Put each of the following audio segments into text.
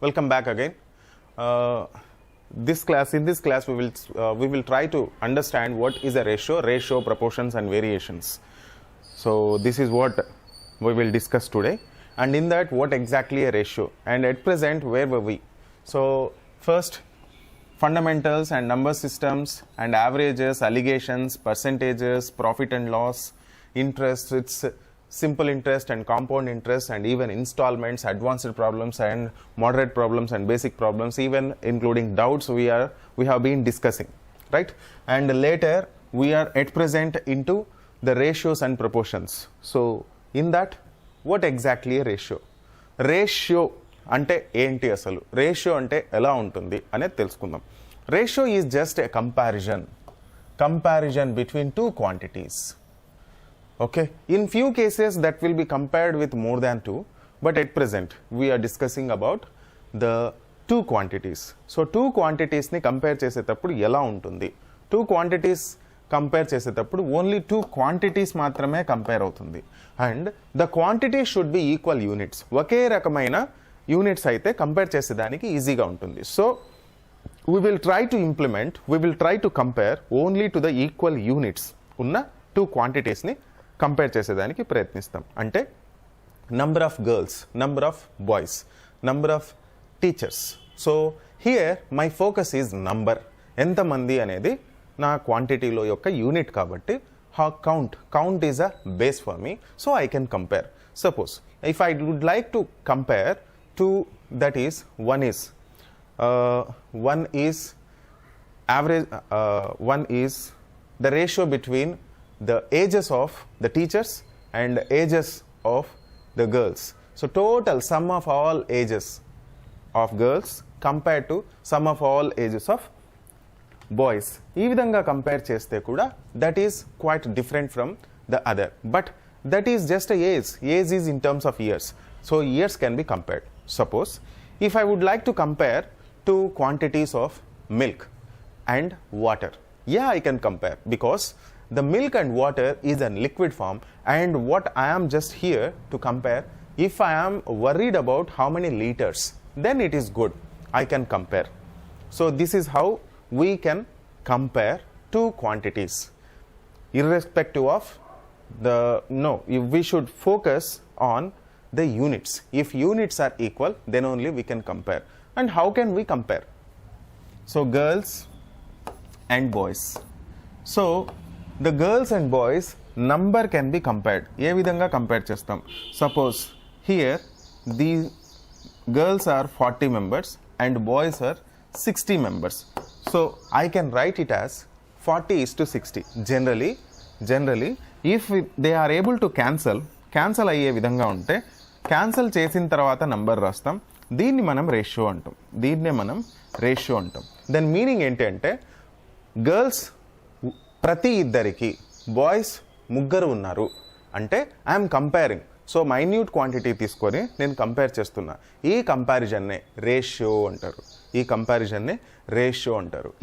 Welcome back again. In this class we will try to understand what is a ratio, proportions and variations. So this is what we will discuss today, and in that what exactly a ratio, and at present where were we. So first, fundamentals and number systems and averages, allegations, percentages, profit and loss, interest, it's simple interest and compound interest, and even installments, advanced problems and moderate problems and basic problems, even including doubts we have been discussing, right? And later we are at present into the ratios and proportions. So in that, what exactly a ratio? Ratio అంటే ఏంటి, అసలు ratio అంటే ఎలా ఉంటుంది అనేది తెలుసుకుందాం. Ratio is just a comparison between two quantities. Okay, in few cases that will be compared with more than two, but at present we are discussing about the two quantities. So two quantities ni compare చేసేటప్పుడు ఎలా ఉంటుంది? Two quantities compare చేసేటప్పుడు only two quantities మాత్రమే compare అవుతుంది, and the quantity should be equal units. ఒకే రకమైన units అయితే compare చేసేదానికి ఈజీగా ఉంటుంది. So we will try to compare only to the equal units ఉన్న two quantities ని కంపేర్ చేసేదానికి ప్రయత్నిస్తాం. అంటే number of girls, number of boys, number of teachers. So here my focus is number, ఎంతమంది అనేది నా క్వాంటిటీలో యొక్క యూనిట్ కాబట్టి count is a base for me, so I can compare. Suppose if I would like to compare to that is one is the ratio between the ages of the teachers and ages of the girls. So total sum of all ages of girls compared to sum of all ages of boys. ఈ విధంగా compare చేస్తే కూడా that is quite different from the other, but that is just a age is in terms of years, so years can be compared. Suppose if I would like to compare two quantities of milk and water, yeah, I can compare, because the milk and water is a liquid form, and what I am just here to compare, if I am worried about how many liters, then it is good, I can compare. So this is how we can compare two quantities, irrespective of we should focus on the units. If units are equal, then only we can compare. And how can we compare? So girls and boys. So the girls and boys number can be compared. ఏ విధంగా compare చేస్తాం? Suppose here the girls are 40 members and boys are 60 members. So I can write it as 40:60. Generally if they are able to cancel అయ్యే విధంగా ఉంటే cancel చేసిన తర్వాత number రాస్తాం. దీన్ని మనం రేషియో అంటాం. దాని మీనింగ్ ఏంటి అంటే, గర్ల్స్ ప్రతి ఇద్దరికి, బాయ్స్ ముగ్గురు ఉన్నారు అంటే I'm comparing. So minute quantity తీసుకొని నేను కంపేర్ చేస్తున్నా. ఈ కంపారిజన్నే రేషియో అంటారు.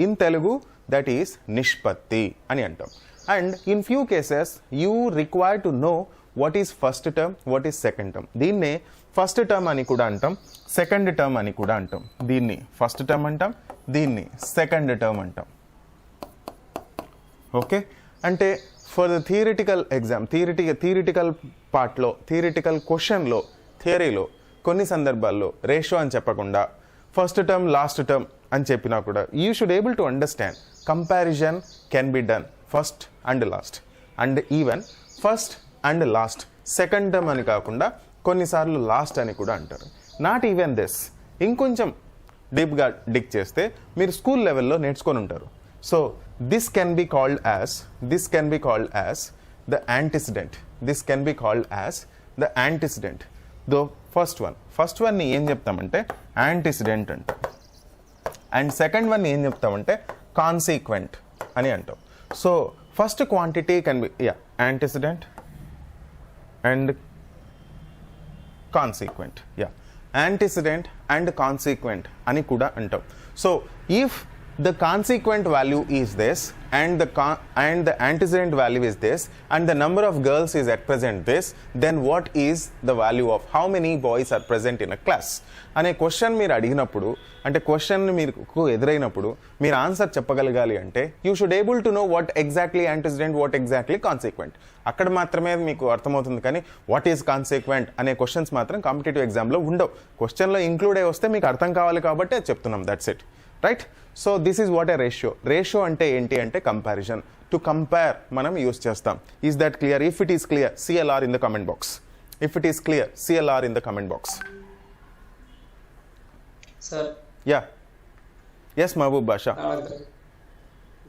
ఇన్ తెలుగు దట్ ఈస్ నిష్పత్తి అని అంటాం. And in few cases you require to know what is first term, what is second term. దీన్నే ఫస్ట్ టర్మ్ అని కూడా అంటాం, సెకండ్ టర్మ్ అని కూడా అంటాం. దీన్ని ఫస్ట్ టర్మ్ అంటాం, దీన్ని సెకండ్ టర్మ్ అంటాం. ఓకే, అంటే for the theoretical exam, theoretical పార్ట్లో, థియరిటికల్ క్వశ్చన్లో, థియరీలో కొన్ని సందర్భాల్లో రేషియో అని చెప్పకుండా ఫస్ట్ టర్మ్, లాస్ట్ టర్మ్ అని చెప్పినా కూడా you should able to understand comparison can be done first and last, and even first and last, second term అని కాకుండా కొన్నిసార్లు లాస్ట్ అని కూడా అంటారు. నాట్ ఈవెన్ దిస్, ఇంకొంచెం డీప్గా డిక్ చేస్తే మీరు స్కూల్ లెవెల్లో నేర్చుకొని ఉంటారు. So this can be called as the antecedent. Though first వన్ని ఏం చెప్తామంటే యాంటిసిడెంట్ అంటాం, అండ్ సెకండ్ వన్ ఏం చెప్తామంటే కాన్సిక్వెంట్ అని అంటాం. So first quantity can be antecedent and consequent. Antecedent and consequent అని కూడా అంటాం. So if the consequent value is this, and the antecedent value is this, and the number of girls is at present this, then what is the value of how many boys are present in a class అనే question మీరు అడిగినప్పుడు, అంటే question మీకు ఎదురైనప్పుడు మీరు answer చెప్పగలగాలి అంటే you should able to know what exactly antecedent, what exactly consequent. అక్కడ మాత్రమే మీకు అర్థమవుతుంది. కానీ వాట్ ఈజ్ కాన్సిక్వెంట్ అనే క్వశ్చన్స్ మాత్రం కాంపిటేటివ్ ఎగ్జామ్లో ఉండవు. క్వశ్చన్లో ఇంక్లూడ్ అయి వస్తే మీకు అర్థం కావాలి కాబట్టి అది చెప్తున్నాం. That's it, right? So this is what a ratio. Ratio అంటే ఏంటి అంటే కంపారిజన్. టు కంపేర్ మనం యూస్ చేస్తాం. Is that clear? If it is clear, CLR in the comment box. If it is clear, CLR in the comment box. Sir. Yeah. Yes, Mahbub Basha.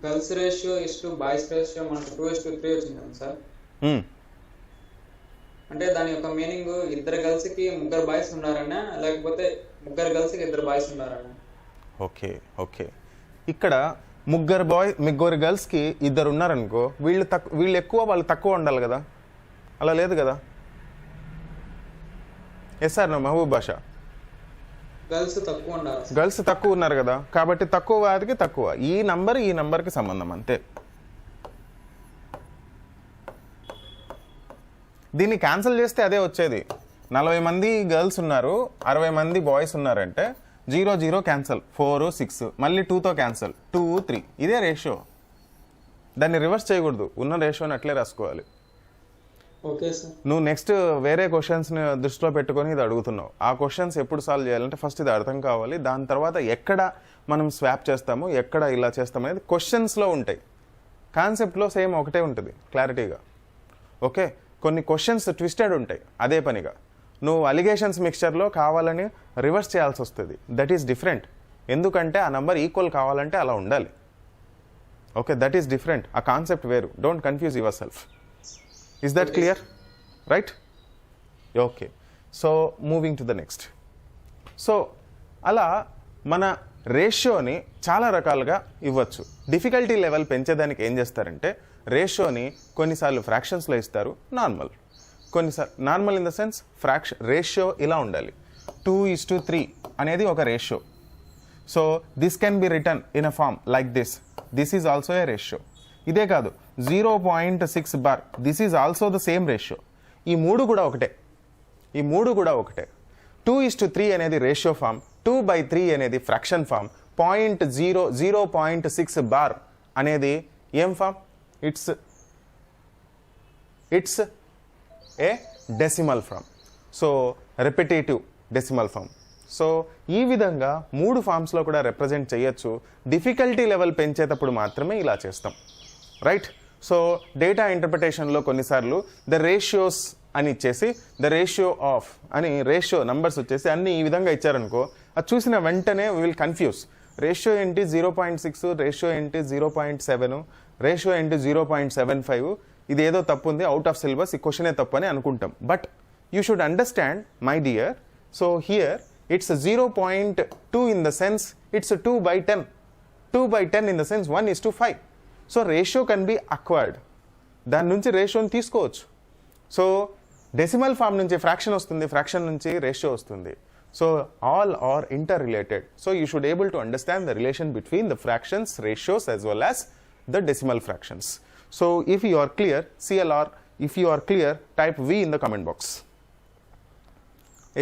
Girls ratio is to boys ratio మనకు 2:3 వచ్చింది sir. అంటే దాని యొక్క meaning ఇద్దరు girls కి ముగ్గురు boys ఉన్నారనా, లేకపోతే ముగ్గురు గర్ల్స్ కి ఇద్దరు బాయ్స్ ఉన్నారనా? Okay okay. ఇక్కడ ముగ్గురు గర్ల్స్కి ఇద్దరు ఉన్నారనుకో, వీళ్ళు ఎక్కువ వాళ్ళు తక్కువ ఉండాలి కదా, అలా లేదు కదా. ఎస్ సార్, నా మహబూబ్ బాషా. గర్ల్స్ తక్కువ ఉన్నారు కదా, కాబట్టి తక్కువ వారికి తక్కువ. ఈ నంబర్కి సంబంధం అంతే. దీన్ని క్యాన్సిల్ చేస్తే అదే వచ్చేది. 40 మంది గర్ల్స్ ఉన్నారు, 60 మంది బాయ్స్ ఉన్నారంటే 0 0 క్యాన్సల్, 4 6, మళ్ళీ 2తో క్యాన్సల్, 2 3. ఇదే రేషియో. దాన్ని రివర్స్ చేయకూడదు, ఉన్న రేషియోని అట్లే రాసుకోవాలి. Okay sir. నువ్వు నెక్స్ట్ వేరే క్వశ్చన్స్ని దృష్టిలో పెట్టుకొని ఇది అడుగుతున్నావు. ఆ క్వశ్చన్స్ ఎప్పుడు సాల్వ్ చేయాలంటే ఫస్ట్ ఇది అర్థం కావాలి. దాని తర్వాత ఎక్కడ మనం స్వాప్ చేస్తాము, ఎక్కడ ఇలా చేస్తాము అనేది క్వశ్చన్స్లో ఉంటాయి. కాన్సెప్ట్లో సేమ్ ఒకటే ఉంటుంది క్లారిటీగా. ఓకే, కొన్ని క్వశ్చన్స్ ట్విస్టెడ్ ఉంటాయి. అదే పనిగా నువ్వు అలిగేషన్స్ మిక్స్చర్లో కావాలని రివర్స్ చేయాల్సి వస్తుంది. That is different. ఎందుకంటే ఆ నంబర్ ఈక్వల్ కావాలంటే అలా ఉండాలి. Okay, that is different. ఆ కాన్సెప్ట్ వేరు. Don't confuse your self. Is that clear? Right? Okay. So, moving to the next. So, అలా మన రేషియోని చాలా రకాలుగా ఇవ్వచ్చు. డిఫికల్టీ లెవెల్ పెంచేదానికి ఏం చేస్తారంటే రేషియోని కొన్నిసార్లు ఫ్రాక్షన్స్లో ఇస్తారు, కొన్నిసార్లు normal in the sense ratio ఇలా ఉండాలి. 2:3 అనేది ఒక ratio. So this can be written in a form like this. This is also a ratio. ఇదే కాదు, 0.6 bar, this is also the same ratio. ఈ మూడు కూడా ఒకటే. 2:3 అనేది రేషియో ఫామ్, 2/3 అనేది ఫ్రాక్షన్ ఫామ్, 0.6 బార్ అనేది ఏం form? It's a decimal form. So repetitive decimal form. So ఈ విధంగా 3 ఫామ్స్లో కూడా రిప్రజెంట్ చేయొచ్చు. డిఫికల్టీ లెవెల్ పెంచేటప్పుడు మాత్రమే ఇలా చేస్తాం, రైట్? సో డేటా ఇంటర్ప్రిటేషన్లో కొన్నిసార్లు ద రేషియోస్ అని ఇచ్చేసి ద రేషియో ఆఫ్ అని రేషియో నంబర్స్ వచ్చేసి అన్ని ఈ విధంగా ఇచ్చారనుకో, అది చూసిన వెంటనే విల్ కన్ఫ్యూజ్. రేషియో ఏంటి 0.6, రేషియో ఏంటి 0.7, రేషియో ఏంటి 0.75, ఇది ఏదో తప్పు ఉంది, అవుట్ ఆఫ్ సిలబస్, ఈ క్వశ్చనే తప్పు అని అనుకుంటాం. But you should understand my dear. So here it's 0.2 in the sense it's 2/10. 2/10 in the sense 1:5. So ratio can be acquired. దాని నుంచి రేషియోని తీసుకోవచ్చు. సో డెసిమల్ ఫామ్ నుంచి ఫ్రాక్షన్ వస్తుంది, ఫ్రాక్షన్ నుంచి రేషియో వస్తుంది. So all are inter related. So you should able to understand the relation between the fractions, ratios as well as the decimal fractions. So if you are clear, CLR, if you are clear, type V in the comment box.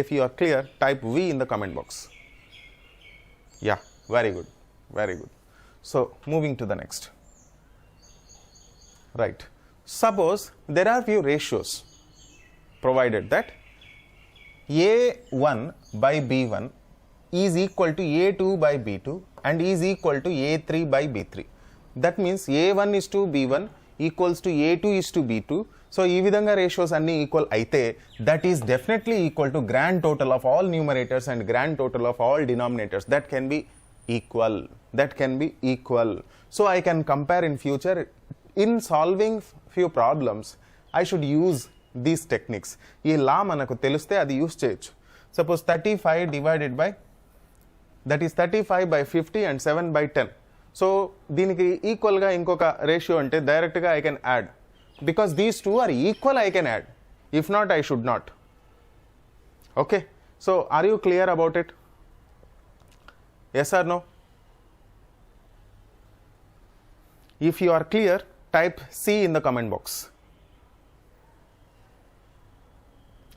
If you are clear, type V in the comment box. Yeah, very good, very good. So moving to the next. Right. Suppose there are few ratios provided that A1 by B1 is equal to A2 by B2 and is equal to A3 by B3. That means A1 is to B1 equals to A2 is to B2. So ఈ విధంగా ratios అన్ని equal అయితే that is definitely equal to grand total of all numerators and grand total of all denominators. That can be equal. So I can compare in future. In solving few problems, I should use these techniques. ఈ లా మనకు తెలిస్తే అది use చేయొచ్చు. Suppose 35 divided by, that is 35/50 and 7/10. So దీనికి ఈక్వల్గా ఇంకొక ratio అంటే డైరెక్ట్గా I can add. Because these two are equal, I can add. If not, I should not. Okay, so are you clear about it? Yes or no? If you are clear, type C in the comment box.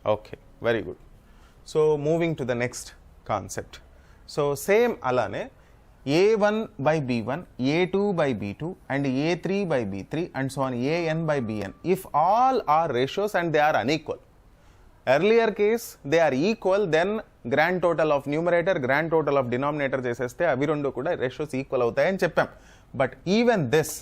Okay, very good. So moving to the next concept. So same alane a1 by b1, a2 by b2 and a3 by b3 and so on an by bn, if all are ratios and they are unequal. Earlier case they are equal, then grand total of numerator, grand total of denominator చేసేస్తే అవి రెండు కూడా ratios equal అవుతాయని చెప్పాం. But even this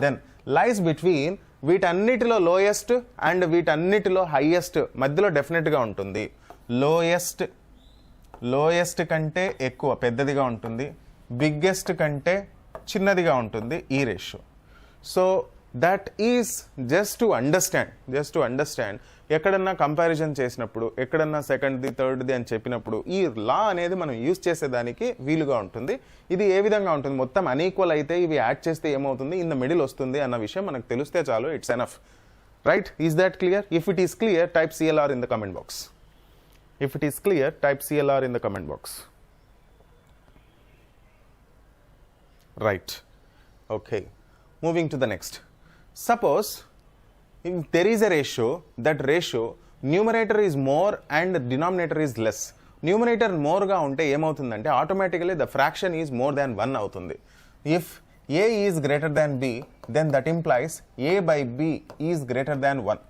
then lies between వీటన్నిటిలో lowest and వీటన్నిటిలో highest మధ్యలో డెఫినెట్గా ఉంటుంది. లోయెస్ట్ కంటే ఎక్కువ పెద్దదిగా ఉంటుంది, బిగ్గెస్ట్ కంటే చిన్నదిగా ఉంటుంది ఈ ratio. So that is just to understand ఎక్కడన్నా కంపారిజన్ చేసినప్పుడు, ఎక్కడన్నా సెకండ్ది థర్డ్ది అని చెప్పినప్పుడు ఈ లా అనేది మనం యూజ్ చేసేదానికి వీలుగా ఉంటుంది. ఇది ఏ విధంగా ఉంటుంది, మొత్తం అన్ఈక్వల్ అయితే ఇవి యాడ్ చేస్తే ఏమవుతుంది, ఇన్ ద మిడిల్ వస్తుంది అన్న విషయం మనకు తెలిస్తే చాలు, it's enough, right? Is that clear? If it is clear, type CLR in the comment box. If it is clear, type CLR in the comment box. Right. Okay. Moving to the next. Suppose if there is a ratio, that ratio numerator is more and denominator is less. Numerator more ga unte ఏమవుతుందంటే automatically the fraction is more than 1 అవుతుంది. If a is greater than b, then that implies a by b is greater than 1.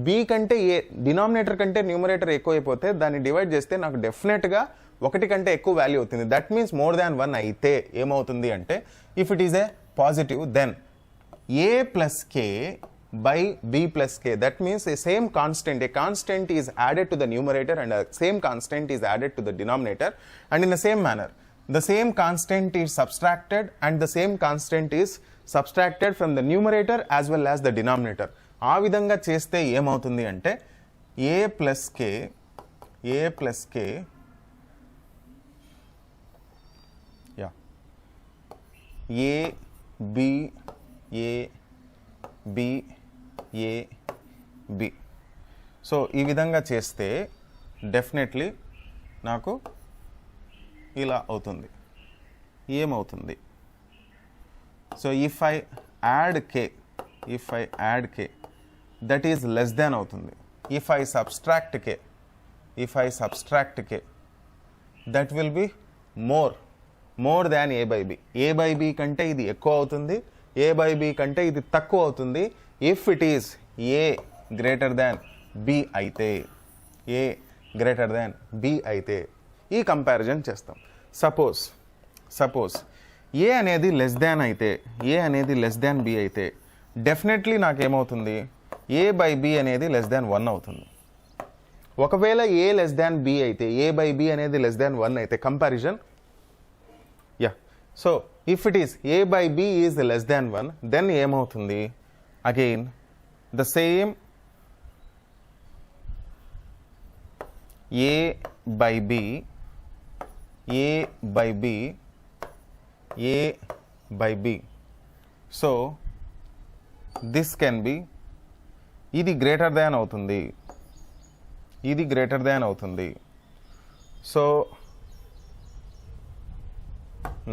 b కంటే ఏ denominator కంటే numerator ఎక్కువైపోతే దాన్ని divide చేస్తే నాకు డెఫినెట్గా ఒకటి కంటే ఎక్కువ వాల్యూ అవుతుంది. దట్ మీన్స్ మోర్ దాన్ 1 అయితే ఏమవుతుంది అంటే, if it is a positive then a plus k by b plus k, that means a constant is added to the numerator and a same constant is added to the denominator, and in the same manner the same constant is subtracted and the same constant is subtracted from the numerator as well as the denominator. ఆ విధంగా చేస్తే ఏమవుతుంది అంటే a plus k yeah a b. So ఈ విధంగా చేస్తే definitely నాకు ఇలా అవుతుంది. ఏమవుతుంది? So if I add k that is less than అవుతుంది. if I subtract k that will be more than a by b కంటే ఇది ఎక్కువ అవుతుంది, a by b కంటే ఇది తక్కువ అవుతుంది. if it is a greater than b అయితే ఈ కంపారిజన్ చేస్తాం. సపోజ్ a అనేది లెస్ దాన్ b అయితే డెఫినెట్లీ నాకేమవుతుంది, a by b అనేది లెస్ దాన్ 1 అవుతుంది. ఒకవేళ a లెస్ దాన్ b అయితే, a by b అనేది లెస్ దాన్ 1 అయితే comparison so if it is a by b is less than 1 then ఏమవుతుంది, again the same a by b so this can be, ఇది greater than అవుతుంది, so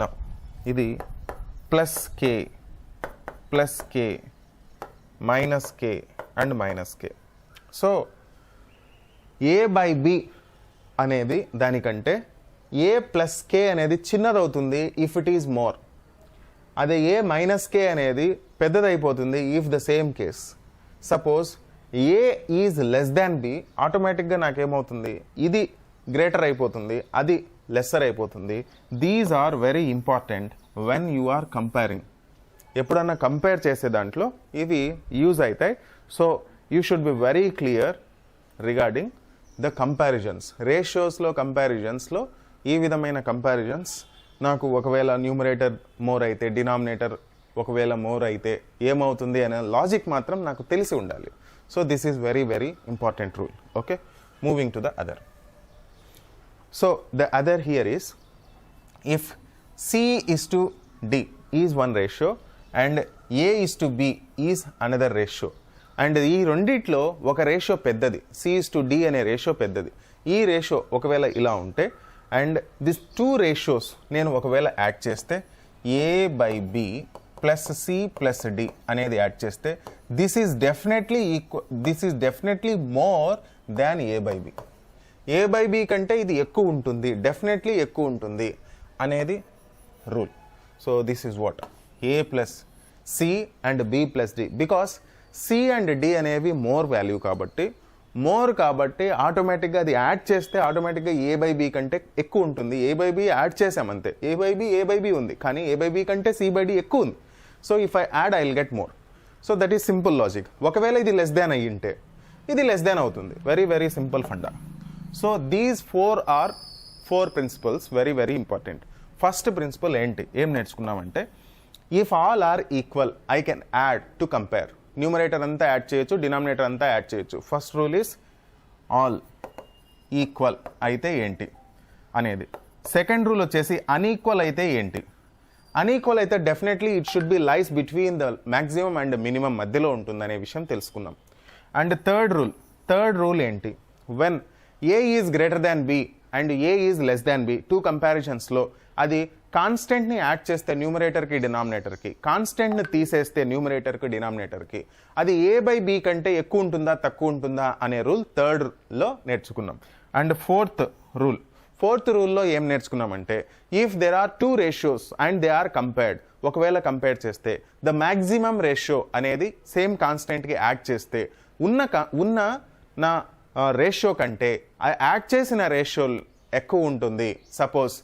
no ఇది plus K minus K and minus K. So a by b అనేది దానికంటే a plus K అనేది చిన్నదవుతుంది if it is more. అదే a minus K అనేది పెద్దదైపోతుంది if the same case. Suppose a is less than b, ఆటోమేటిక్గా నాకేమవుతుంది, ఇది గ్రేటర్ అయిపోతుంది, అది లెస్సర్ అయిపోతుంది. These are very important when you are comparing. ఎప్పుడన్నా కంపేర్ చేసే దాంట్లో ఇవి యూజ్ అవుతాయి. So you should be very clear regarding the comparisons. రేషియోస్లో కంపారిజన్స్లో ఈ విధమైన కంపారిజన్స్ నాకు ఒకవేళ న్యూమరేటర్ మోర్ అయితే, డినామినేటర్ ఒకవేళ మోర్ అయితే ఏమవుతుంది అనే లాజిక్ మాత్రం నాకు తెలిసి ఉండాలి. So this is very very important rule. Okay, moving to the other. So the other here is if C is to D is one ratio and A is to B is another ratio. And ఈ రెండిట్లో ఒక ratio పెద్దది, C is to D అనే ratio పెద్దది. ఈ ratio ఒకవేళ ఇలా ఉంటే అండ్ దిస్ టూ రేషియోస్ నేను ఒకవేళ యాడ్ చేస్తే A by B plus C plus D అనేది యాడ్ చేస్తే this is definitely more than A by B. A by B కంటే ఇది ఎక్కువ ఉంటుంది, డెఫినెట్లీ ఎక్కువ ఉంటుంది అనేది rule. So this is what A plus C and B plus D, because C and D అనేవి మోర్ వాల్యూ కాబట్టి ఆటోమేటిక్గా అది యాడ్ చేస్తే ఆటోమేటిక్గా A by B కంటే ఎక్కువ ఉంటుంది. A by B యాడ్ చేసామంతే, A by B ఉంది, కానీ A by B కంటే C by D ఎక్కువ ఉంది. So if I add I will get more. So that is simple logic. ఒకవేళ ఇది లెస్ దాన్ అయ్యింటే ఇది లెస్ దాన్ అవుతుంది. Very very simple funda. So these four principles very very important. First principle ఏంటి, ఏం నేర్చుకున్నామంటే if all are equal I can add to compare. Numerator అంతా add చేయొచ్చు, డినామినేటర్ అంతా యాడ్ చేయొచ్చు. First rule is all equal అయితే ఏంటి అనేది. సెకండ్ రూల్ వచ్చేసి అన్ఈక్వల్ అయితే ఏంటి. అన్ఈక్వల్ అయితే definitely it should be lies between the maximum and minimum మధ్యలో ఉంటుందనే విషయం తెలుసుకుందాం. అండ్ థర్డ్ రూల్ ఏంటి, when A is greater than B and A is less than B, two కంపారిజన్స్లో అది కాన్స్టెంట్ని యాడ్ చేస్తే న్యూమరేటర్కి డినామినేటర్కి, కాన్స్టెంట్ని తీసేస్తే న్యూమరేటర్కి డినామినేటర్కి, అది A by B కంటే ఎక్కువ ఉంటుందా తక్కువ ఉంటుందా అనే రూల్ థర్డ్లో నేర్చుకున్నాం. అండ్ ఫోర్త్ రూల్లో ఏం నేర్చుకున్నామంటే if there are two ratios and they are compared, ఒకవేళ కంపేర్ చేస్తే ద మ్యాక్సిమం రేషియో అనేది సేమ్ కాన్స్టెంట్కి యాడ్ చేస్తే ఉన్న నా రేషియో కంటే యాడ్ చేసిన రేషియో ఎక్కువ ఉంటుంది. Suppose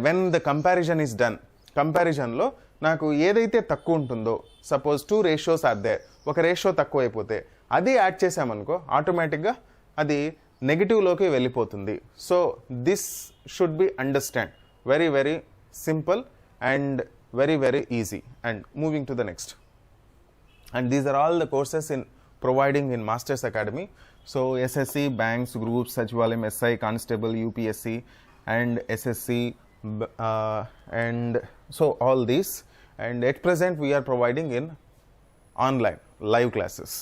when the comparison is done, కంపారిజన్లో నాకు ఏదైతే తక్కువ ఉంటుందో, suppose two ratios are there, ఒక రేషియో తక్కువ అయిపోతే అది యాడ్ చేసామనుకో ఆటోమేటిక్గా అది నెగిటివ్లోకి వెళ్ళిపోతుంది. So this should be understand. Very very simple and very very easy. And moving to the next. And these are all the courses in providing in Masters Academy. So SSC, banks, groups, Sachivalayam, SI, Constable, UPSC and SSC and so all these. And at present we are providing in online live classes.